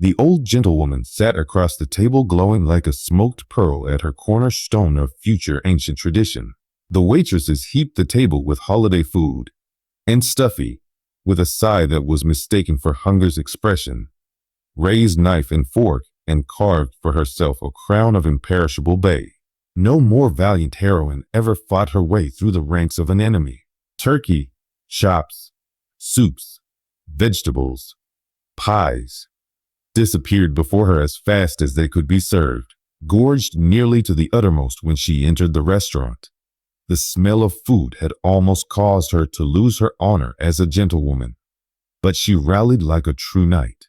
The old gentlewoman sat across the table, glowing like a smoked pearl at her cornerstone of future ancient tradition. The waitresses heaped the table with holiday food, and Stuffy, with a sigh that was mistaken for hunger's expression, raised knife and fork and carved for herself a crown of imperishable bay. No more valiant heroine ever fought her way through the ranks of an enemy. Turkey, chops, soups, vegetables, pies disappeared before her as fast as they could be served, gorged nearly to the uttermost when she entered the restaurant. The smell of food had almost caused her to lose her honor as a gentlewoman, but she rallied like a true knight.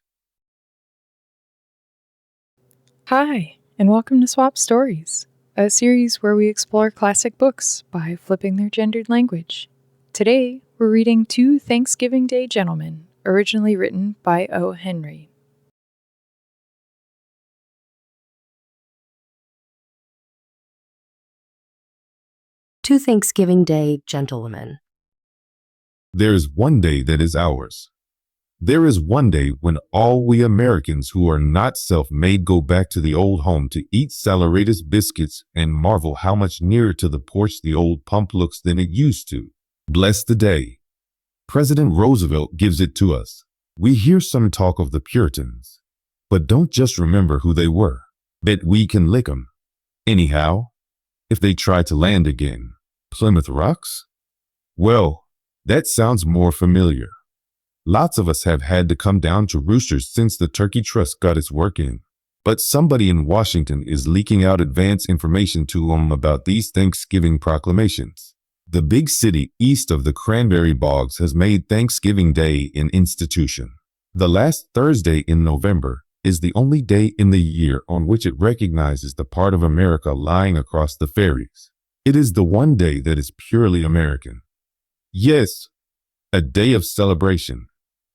Hi, and welcome to Swap Stories, a series where we explore classic books by flipping their gendered language. Today, we're reading Two Thanksgiving Day Gentlemen, originally written by O. Henry. Two Thanksgiving Day Gentlewomen. There is one day that is ours. There is one day when all we Americans who are not self-made go back to the old home to eat saleratus biscuits and marvel how much nearer to the porch the old pump looks than it used to. Bless the day. President Roosevelt gives it to us. We hear some talk of the Puritans, but don't just remember who they were. Bet we can lick 'em. Anyhow, if they try to land again, Plymouth Rocks? Well, that sounds more familiar. Lots of us have had to come down to roosters since the Turkey Trust got its work in. But somebody in Washington is leaking out advance information to them about these Thanksgiving proclamations. The big city east of the cranberry bogs has made Thanksgiving Day an institution. The last Thursday in November is the only day in the year on which it recognizes the part of America lying across the ferries. It is the one day that is purely American. Yes, a day of celebration,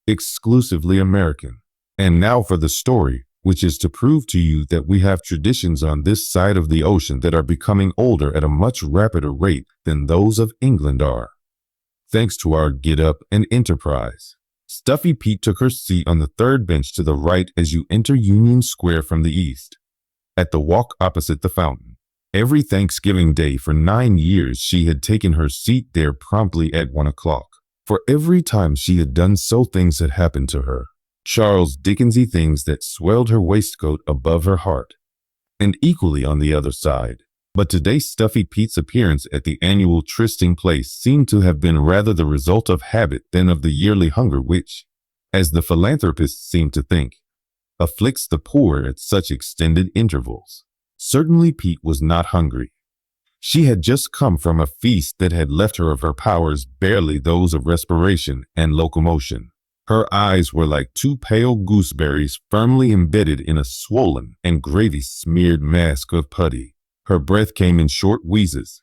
exclusively American. And now for the story, which is to prove to you that we have traditions on this side of the ocean that are becoming older at a much rapider rate than those of England are. Thanks to our get-up and enterprise. Stuffy Pete took her seat on the third bench to the right as you enter Union Square from the east, at the walk opposite the fountain. Every Thanksgiving Day for 9 years she had taken her seat there promptly at 1 o'clock. For every time she had done so, things had happened to her. Charles Dickensy things that swelled her waistcoat above her heart. And equally on the other side. But today Stuffy Pete's appearance at the annual trysting place seemed to have been rather the result of habit than of the yearly hunger which, as the philanthropists seem to think, afflicts the poor at such extended intervals. Certainly Pete was not hungry. She had just come from a feast that had left her of her powers barely those of respiration and locomotion. Her eyes were like two pale gooseberries firmly embedded in a swollen and gravy-smeared mask of putty. Her breath came in short wheezes.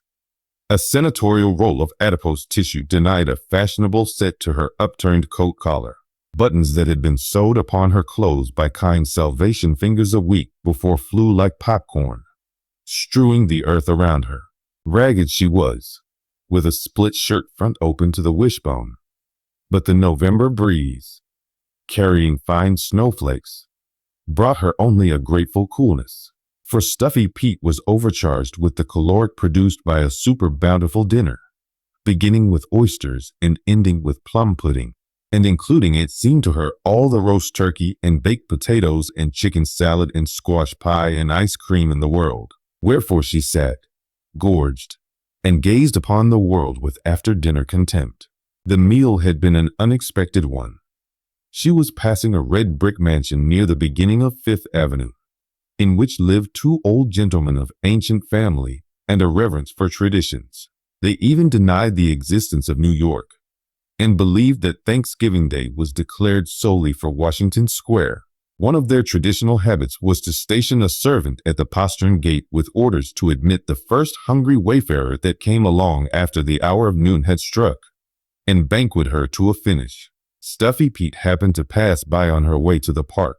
A senatorial roll of adipose tissue denied a fashionable set to her upturned coat collar. Buttons that had been sewed upon her clothes by kind Salvation fingers a week before flew like popcorn, strewing the earth around her. Ragged she was, with a split shirt front open to the wishbone. But the November breeze, carrying fine snowflakes, brought her only a grateful coolness. For Stuffy Pete was overcharged with the caloric produced by a super bountiful dinner, beginning with oysters and ending with plum pudding, and including, it seemed to her, all the roast turkey and baked potatoes and chicken salad and squash pie and ice cream in the world. Wherefore she sat, gorged, and gazed upon the world with after-dinner contempt. The meal had been an unexpected one. She was passing a red brick mansion near the beginning of Fifth Avenue, in which lived two old gentlemen of ancient family and a reverence for traditions. They even denied the existence of New York, and believed that Thanksgiving Day was declared solely for Washington Square. One of their traditional habits was to station a servant at the postern gate with orders to admit the first hungry wayfarer that came along after the hour of noon had struck, and banquet her to a finish. Stuffy Pete happened to pass by on her way to the park,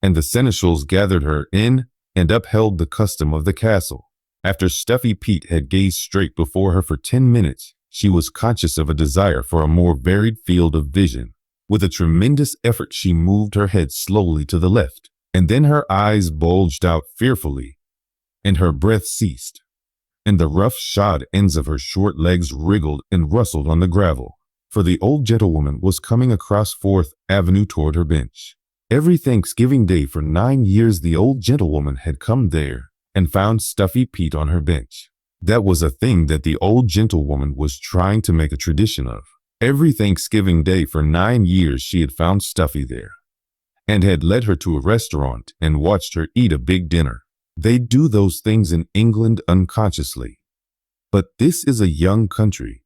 and the seneschals gathered her in and upheld the custom of the castle. After Stuffy Pete had gazed straight before her for 10 minutes, she was conscious of a desire for a more varied field of vision. With a tremendous effort, she moved her head slowly to the left, and then her eyes bulged out fearfully, and her breath ceased, and the rough-shod ends of her short legs wriggled and rustled on the gravel, for the old gentlewoman was coming across Fourth Avenue toward her bench. Every Thanksgiving Day for 9 years the old gentlewoman had come there and found Stuffy Pete on her bench. That was a thing that the old gentlewoman was trying to make a tradition of. Every Thanksgiving Day for 9 years she had found Stuffy there, and had led her to a restaurant and watched her eat a big dinner. They do those things in England unconsciously. But this is a young country,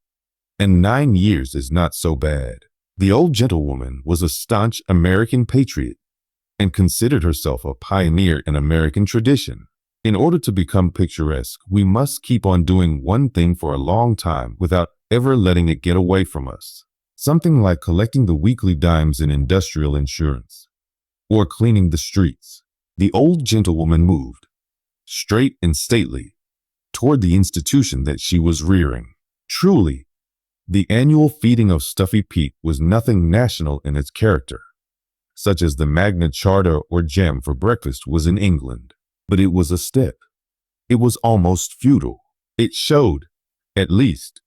and 9 years is not so bad. The old gentlewoman was a staunch American patriot and considered herself a pioneer in American tradition. In order to become picturesque, we must keep on doing one thing for a long time without ever letting it get away from us. Something like collecting the weekly dimes in industrial insurance, or cleaning the streets. The old gentlewoman moved, straight and stately, toward the institution that she was rearing. Truly, the annual feeding of Stuffy Pete was nothing national in its character, such as the Magna Charta or jam for breakfast was in England. But it was a step. It was almost feudal. It showed, at least,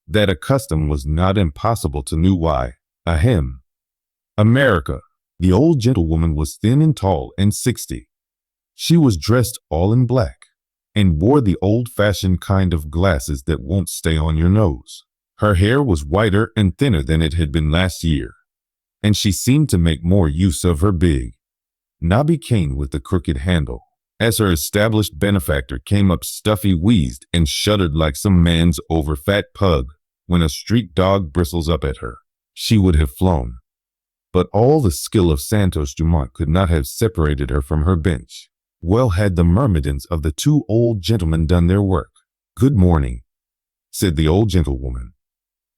that a custom was not impossible to new why. Ahem. America. The old gentlewoman was thin and tall and 60. She was dressed all in black and wore the old-fashioned kind of glasses that won't stay on your nose. Her hair was whiter and thinner than it had been last year, and she seemed to make more use of her big, knobby cane with the crooked handle. As her established benefactor came up, Stuffy wheezed and shuddered like some man's over-fat pug when a street dog bristles up at her. She would have flown, but all the skill of Santos Dumont could not have separated her from her bench. Well had the myrmidons of the two old gentlemen done their work. "Good morning," said the old gentlewoman.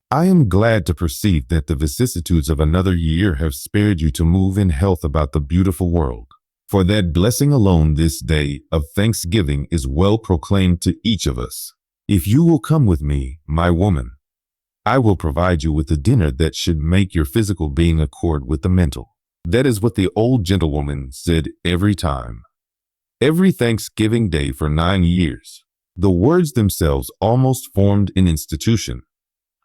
"I am glad to perceive that the vicissitudes of another year have spared you to move in health about the beautiful world. For that blessing alone this day of Thanksgiving is well proclaimed to each of us. If you will come with me, my woman, I will provide you with a dinner that should make your physical being accord with the mental." That is what the old gentlewoman said every time. Every Thanksgiving Day for 9 years. The words themselves almost formed an institution.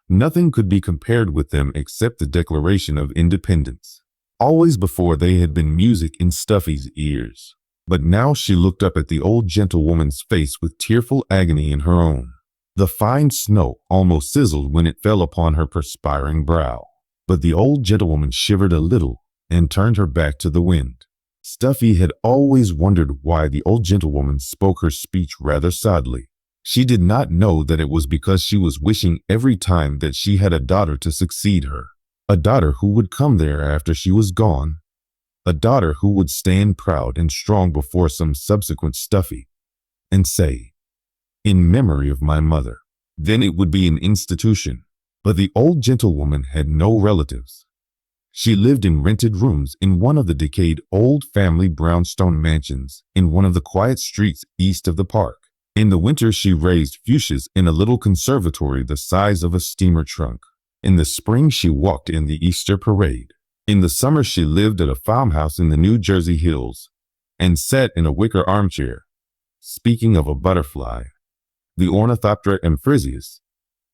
Nothing could be compared with them except the Declaration of Independence. Always before they had been music in Stuffy's ears, but now she looked up at the old gentlewoman's face with tearful agony in her own. The fine snow almost sizzled when it fell upon her perspiring brow, but the old gentlewoman shivered a little and turned her back to the wind. Stuffy had always wondered why the old gentlewoman spoke her speech rather sadly. She did not know that it was because she was wishing every time that she had a daughter to succeed her. A daughter who would come there after she was gone. A daughter who would stand proud and strong before some subsequent Stuffy and say, "In memory of my mother." Then it would be an institution. But the old gentlewoman had no relatives. She lived in rented rooms in one of the decayed old family brownstone mansions in one of the quiet streets east of the park. In the winter she raised fuchsias in a little conservatory the size of a steamer trunk. In the spring she walked in the Easter parade. In the summer she lived at a farmhouse in the New Jersey hills and sat in a wicker armchair, speaking of a butterfly, the Ornithoptera amphrisius,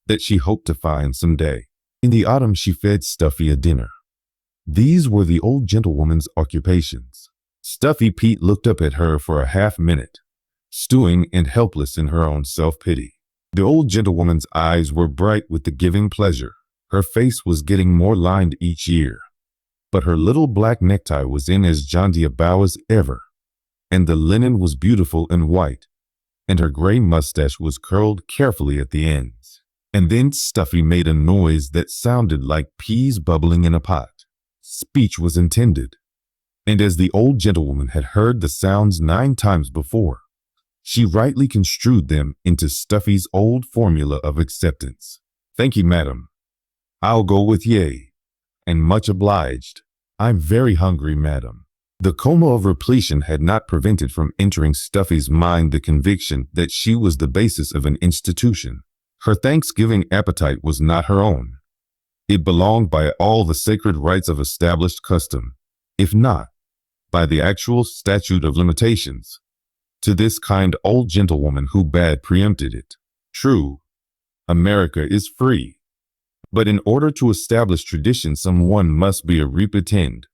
that she hoped to find some day. In the autumn she fed Stuffy a dinner. These were the old gentlewoman's occupations. Stuffy Pete looked up at her for a half-minute, stewing and helpless in her own self-pity. The old gentlewoman's eyes were bright with the giving pleasure. Her face was getting more lined each year, but her little black necktie was in as jaunty a bow as ever, and the linen was beautiful and white, and her gray mustache was curled carefully at the ends. And then Stuffy made a noise that sounded like peas bubbling in a pot. Speech was intended, and as the old gentlewoman had heard the sounds 9 times before, she rightly construed them into Stuffy's old formula of acceptance. "Thank you, madam. I'll go with ye, and much obliged. I'm very hungry, madam." The coma of repletion had not prevented from entering Stuffy's mind the conviction that she was the basis of an institution. Her Thanksgiving appetite was not her own. It belonged by all the sacred rights of established custom, if not by the actual statute of limitations, to this kind old gentlewoman who bad preempted it. True, America is free, but in order to establish tradition, someone must be a repeatend,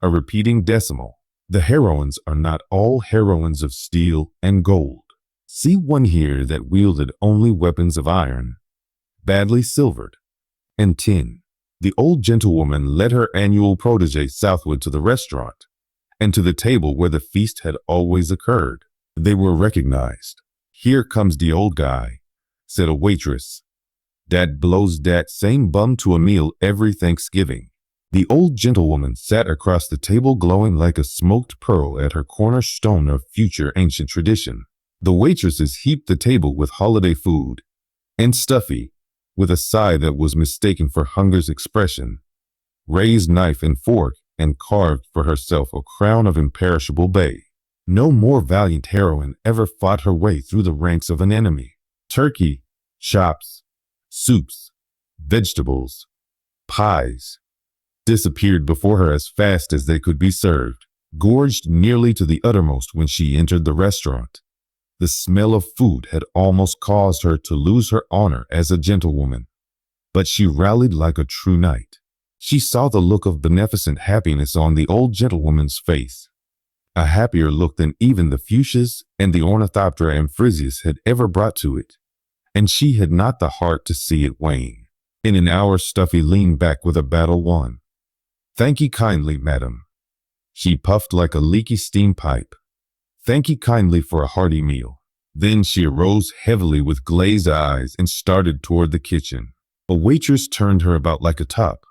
a repeating decimal. The heroines are not all heroines of steel and gold. See one here that wielded only weapons of iron, badly silvered, and tin. The old gentlewoman led her annual protege southward to the restaurant, and to the table where the feast had always occurred. They were recognized. "Here comes the old guy," said a waitress. "Dat blows dat same bum to a meal every Thanksgiving." The old gentlewoman sat across the table, glowing like a smoked pearl at her cornerstone of future ancient tradition. The waitresses heaped the table with holiday food, and Stuffy, with a sigh that was mistaken for hunger's expression, raised knife and fork and carved for herself a crown of imperishable bay. No more valiant heroine ever fought her way through the ranks of an enemy. Turkey, chops, soups, vegetables, pies disappeared before her as fast as they could be served, gorged nearly to the uttermost when she entered the restaurant. The smell of food had almost caused her to lose her honor as a gentlewoman, but she rallied like a true knight. She saw the look of beneficent happiness on the old gentlewoman's face, a happier look than even the fuchsias and the ornithoptera and frisias had ever brought to it, and she had not the heart to see it wane. In an hour Stuffy leaned back with a battle won. "Thank ye kindly, madam." She puffed like a leaky steam pipe. "Thank ye kindly for a hearty meal." Then she arose heavily with glazed eyes and started toward the kitchen. A waitress turned her about like a top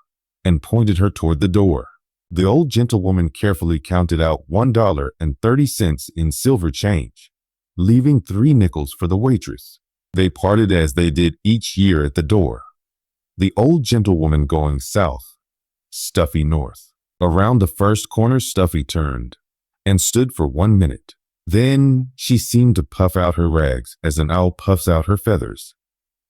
and pointed her toward the door. The old gentlewoman carefully counted out $1.30 in silver change, leaving 3 nickels for the waitress. They parted as they did each year at the door. The old gentlewoman going south, Stuffy north. Around the first corner Stuffy turned and stood for 1 minute. Then she seemed to puff out her rags as an owl puffs out her feathers,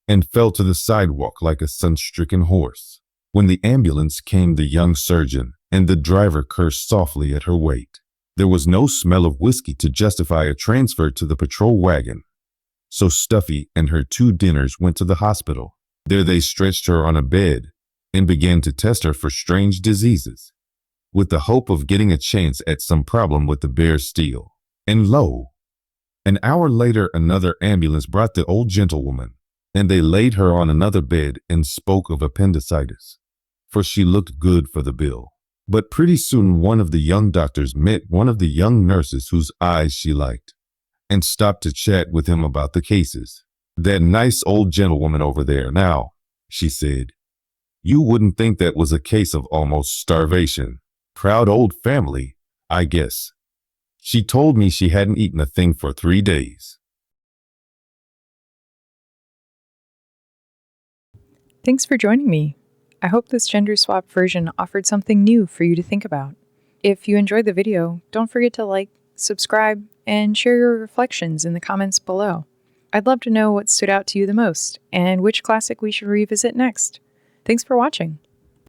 and fell to the sidewalk like a sun-stricken horse. When the ambulance came, the young surgeon and the driver cursed softly at her weight. There was no smell of whiskey to justify a transfer to the patrol wagon, so Stuffy and her 2 dinners went to the hospital. There they stretched her on a bed and began to test her for strange diseases, with the hope of getting a chance at some problem with the bare steel. And lo, an hour later another ambulance brought the old gentlewoman, and they laid her on another bed and spoke of appendicitis, for she looked good for the bill. But pretty soon one of the young doctors met one of the young nurses whose eyes she liked, and stopped to chat with him about the cases. "That nice old gentlewoman over there now," she said. "You wouldn't think that was a case of almost starvation. Proud old family, I guess. She told me she hadn't eaten a thing for 3 days." Thanks for joining me. I hope this gender swap version offered something new for you to think about. If you enjoyed the video, don't forget to like, subscribe, and share your reflections in the comments below. I'd love to know what stood out to you the most and which classic we should revisit next. Thanks for watching.